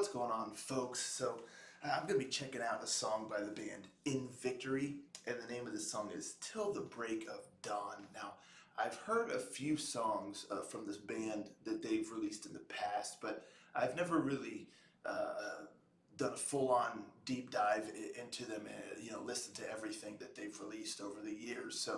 What's going on, folks? I'm going to be checking out a song by the band In Victory, and the name of this song is Till the Break of Dawn. Now, I've heard a few songs from this band that they've released in the past, but I've never really done a full-on deep dive into them and listened to everything that they've released over the years.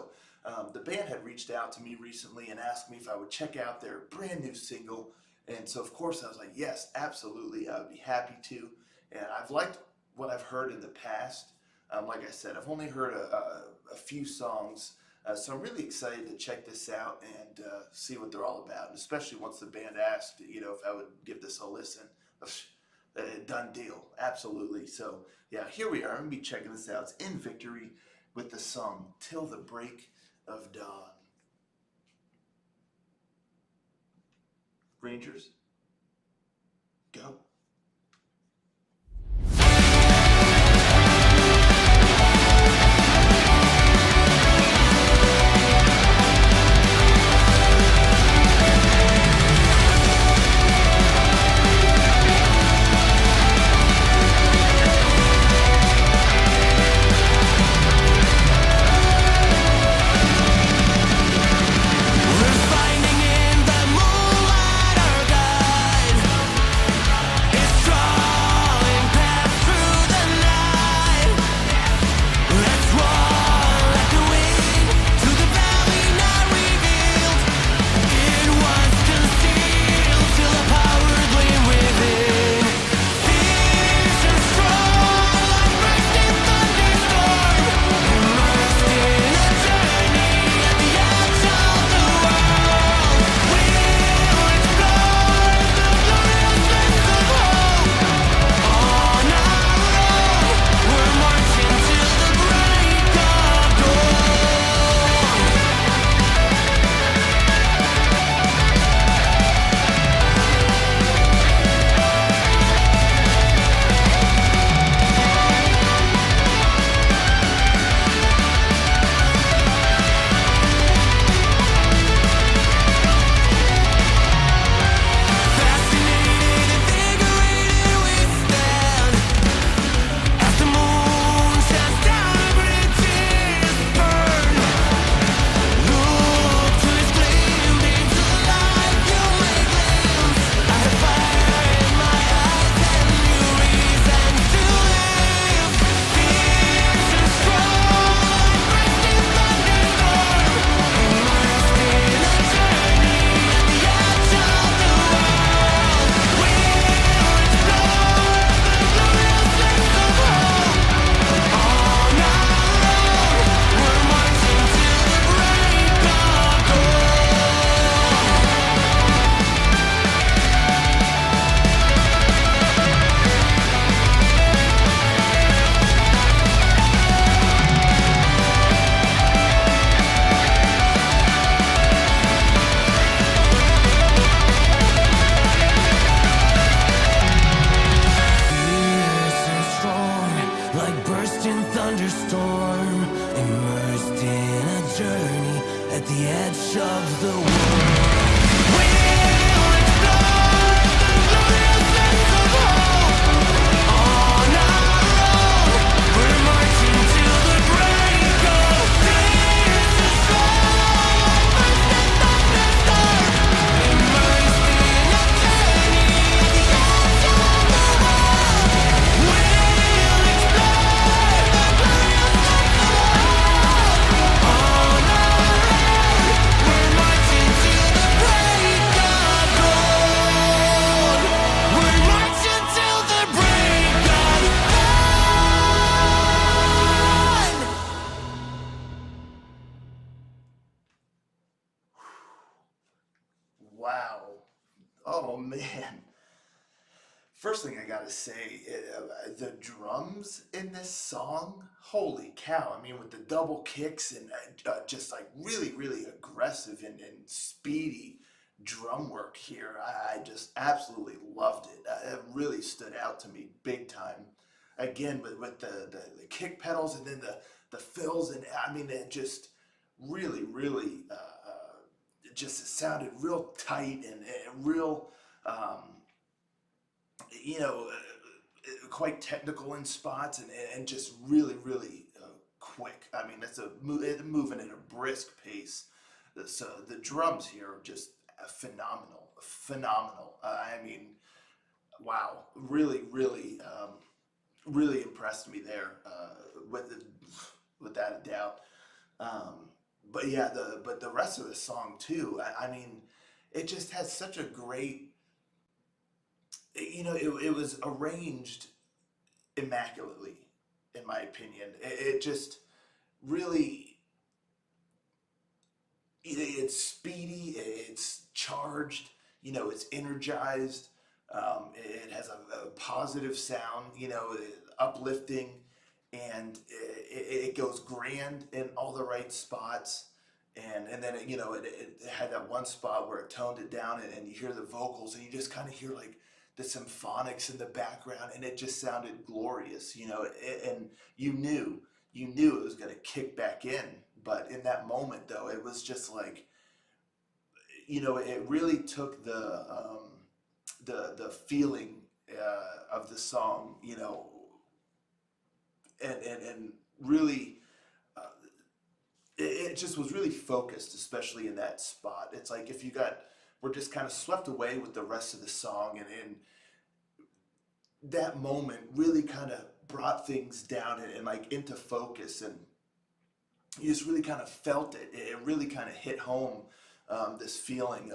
The band had reached out to me recently and asked me if I would check out their brand new single. And so, of course, I was like, yes, absolutely. I would be happy to. And I've liked what I've heard in the past. Like I said, I've only heard a few songs. So I'm really excited to check this out and see what they're all about. And especially once the band asked, if I would give this a listen. Done deal. Absolutely. So, yeah, here we are. I'm going to be checking this out. It's In Victory with the song Till the Break of Dawn. Rangers, go. Thunderstorm, immersed in a journey at the edge of the world. We'll explore the gloriousness of hope. On our own, we're marching till the break of fierce and strong. Immersed in a journey at the edge of the world. We'll explore the gloriousness of hope. On our own, we're marching till the break of dawn. We're marching till the break of dawn. Wow. Oh, man. First thing I gotta say, the drums in this song, holy cow. I mean, with the double kicks and just like really, really aggressive and speedy drum work here, I just absolutely loved it. It really stood out to me big time. Again, with the kick pedals and then the fills, and I mean, it just really, really, it sounded real tight and real. Um, you know, quite technical in spots and just really, really quick. I mean, it's moving at a brisk pace. So the drums here are just phenomenal, phenomenal. I mean, wow, really, really, really impressed me there without a doubt. Um, but yeah, the rest of the song too. I mean, it just has such a great. It was arranged immaculately, in my opinion. It just really, it's speedy, it's charged, it's energized. It has a positive sound, uplifting, and it goes grand in all the right spots. And then it had that one spot where it toned it down, and you hear the vocals, and you just kind of hear like the symphonics in the background, and it just sounded glorious, and you knew it was going to kick back in. But in that moment, though, it was just like, it really took the feeling of the song, and really, uh, it just was really focused, especially in that spot. It's like if we're just kind of swept away with the rest of the song, and that moment really kind of brought things down and like into focus, and you just really kind of felt it. It really kind of hit home, this feeling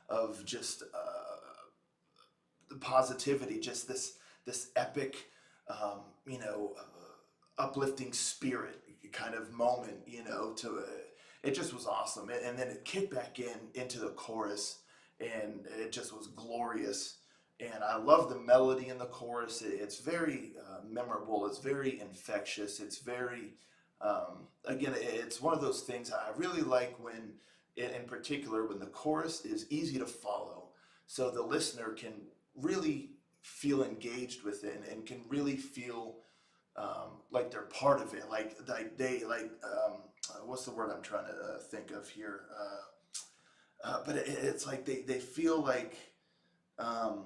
of just the positivity, just this epic, um, you know, uplifting spirit kind of moment. It just was awesome. And then it kicked back into the chorus, and it just was glorious. And I love the melody in the chorus. It's very memorable. It's very infectious. It's very, again, it's one of those things I really like when, in particular, when the chorus is easy to follow. So the listener can really feel engaged with it and can really feel like they're part of it. What's the word I'm trying to think of here? But it's like they feel like, um,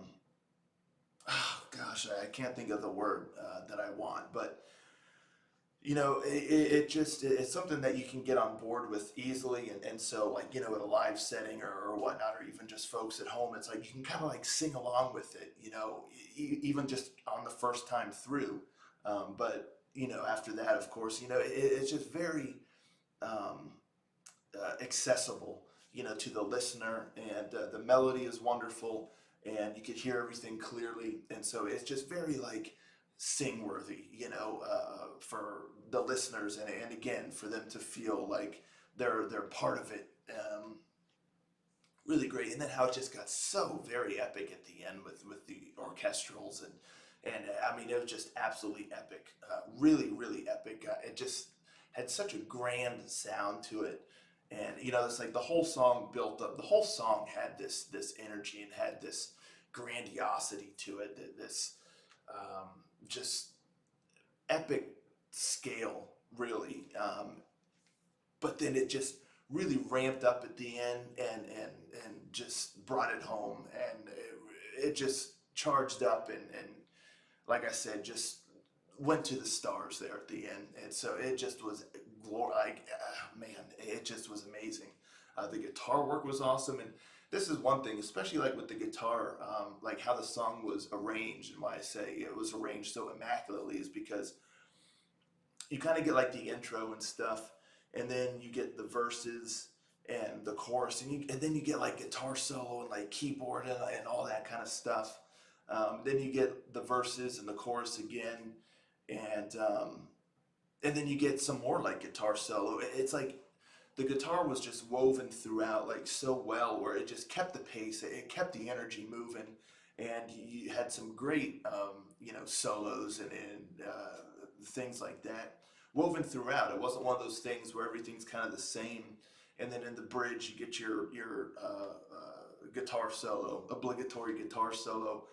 oh gosh, I can't think of the word that I want, but it's something that you can get on board with easily, and so like at a live setting or whatnot, or even just folks at home, it's like you can kind of like sing along with it, even just on the first time through. But after that, of course, it's just very um, accessible, to the listener, and the melody is wonderful, and you could hear everything clearly, and so it's just very like sing worthy, for the listeners, and again for them to feel like they're part of it. Really great, and then how it just got so very epic at the end with the orchestrals, and I mean it was just absolutely epic, really really epic. It just had such a grand sound to it, and it's like the whole song built up. The whole song had this energy and had this grandiosity to it. This um, just epic scale, really. But then it just really ramped up at the end, and just brought it home, and it just charged up, and like I said, just went to the stars there at the end, and so it just was like, man, it just was amazing. The guitar work was awesome, and this is one thing, especially like with the guitar, like how the song was arranged, and why I say it was arranged so immaculately is because you kind of get like the intro and stuff, and then you get the verses and the chorus, and then you get like guitar solo and like keyboard and all that kind of stuff. Then you get the verses and the chorus again, and um, and then you get some more like guitar solo. It's like the guitar was just woven throughout like so well, where it just kept the pace, it kept the energy moving, and you had some great solos and things like that woven throughout. It wasn't one of those things where everything's kind of the same, and then in the bridge you get your guitar solo, obligatory guitar solo,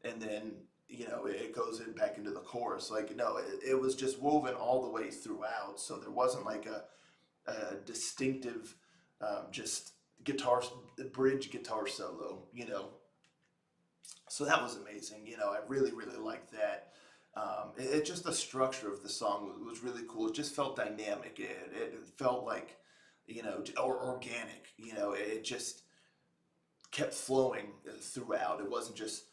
and then it goes in back into the chorus. Like no, it was just woven all the way throughout, so there wasn't like a distinctive, just guitar bridge guitar solo. So that was amazing. I really, really liked that. It just the structure of the song was really cool. It just felt dynamic. It felt like, or organic. It just kept flowing throughout. It wasn't just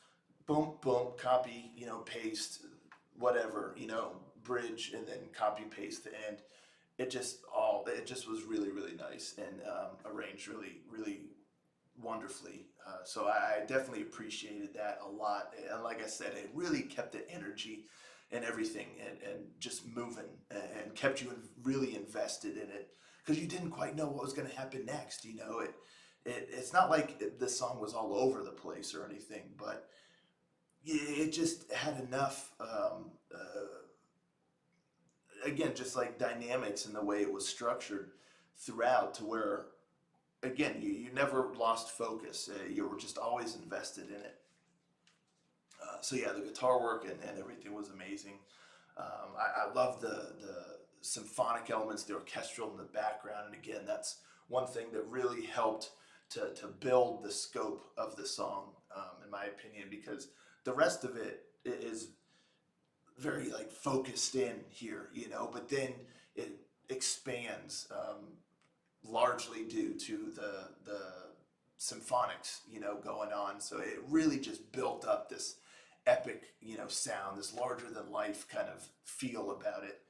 boom, boom, copy, paste, whatever, bridge, and then copy paste the end. It just was really, really nice and arranged really, really wonderfully. So I definitely appreciated that a lot. And like I said, it really kept the energy and everything and just moving and kept you really invested in it because you didn't quite know what was going to happen next. It's not like the song was all over the place or anything, but it just had enough. Again, just like dynamics in the way it was structured throughout to where again, you never lost focus. You were just always invested in it. So yeah, the guitar work and everything was amazing. I love the symphonic elements, the orchestral in the background, and again, that's one thing that really helped to build the scope of the song, in my opinion, because the rest of it is very like focused in here, but then it expands. Largely due to the symphonics, going on. So it really just built up this epic, sound, this larger than life kind of feel about it.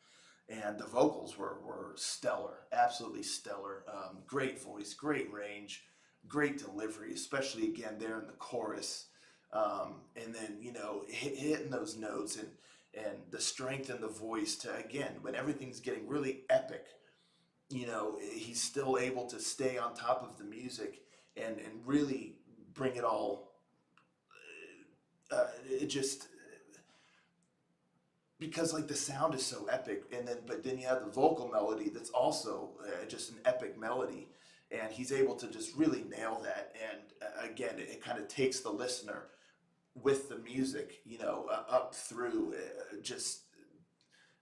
And the vocals were stellar, absolutely stellar. Great voice, great range, great delivery, especially again there in the chorus. And then, hitting those notes and the strength in the voice to, again, when everything's getting really epic, he's still able to stay on top of the music and really bring it all. It just because like the sound is so epic, and then but then you have the vocal melody that's also just an epic melody, and he's able to just really nail that. And again, it kind of takes the listener with the music, up through just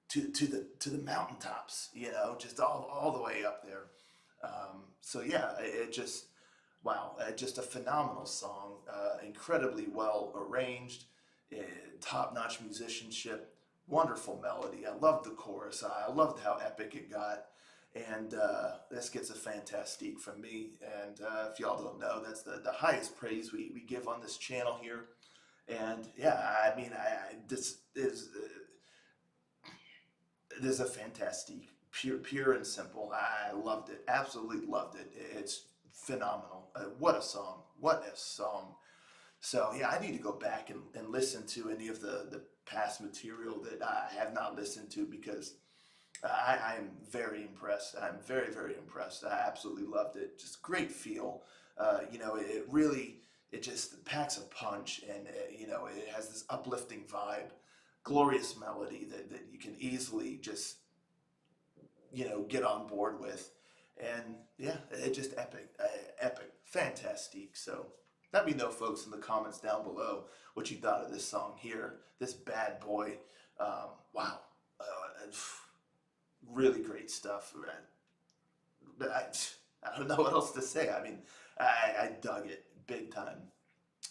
to the mountaintops, just all the way up there. So yeah, it just wow, just a phenomenal song, incredibly well arranged, uh, top-notch musicianship, wonderful melody. I loved the chorus. I loved how epic it got. And this gets a fantastique from me. And if y'all don't know, that's the highest praise we give on this channel here. And yeah, I mean, this is it is a fantastic, pure and simple. I loved it, absolutely loved it. It's phenomenal. What a song! What a song! So yeah, I need to go back and listen to any of the past material that I have not listened to because I am very impressed. I'm very, very impressed. I absolutely loved it. Just great feel. It really, it just packs a punch and, it has this uplifting vibe, glorious melody that you can easily just, get on board with. And yeah, it just epic, fantastic. So let me know, folks, in the comments down below what you thought of this song here, this bad boy. Wow. Uh, really great stuff. I don't know what else to say. I mean, I dug it big time.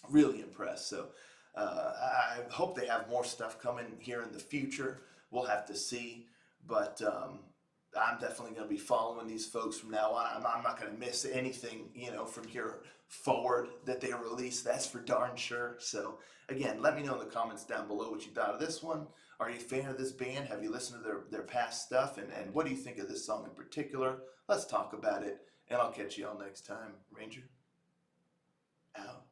Really impressed. So I hope they have more stuff coming here in the future. We'll have to see. But I'm definitely going to be following these folks from now on. I'm not going to miss anything, from here forward that they release. That's for darn sure. So again, let me know in the comments down below what you thought of this one. Are you a fan of this band? Have you listened to their past stuff? And what do you think of this song in particular? Let's talk about it. And I'll catch you all next time. Ranger, out.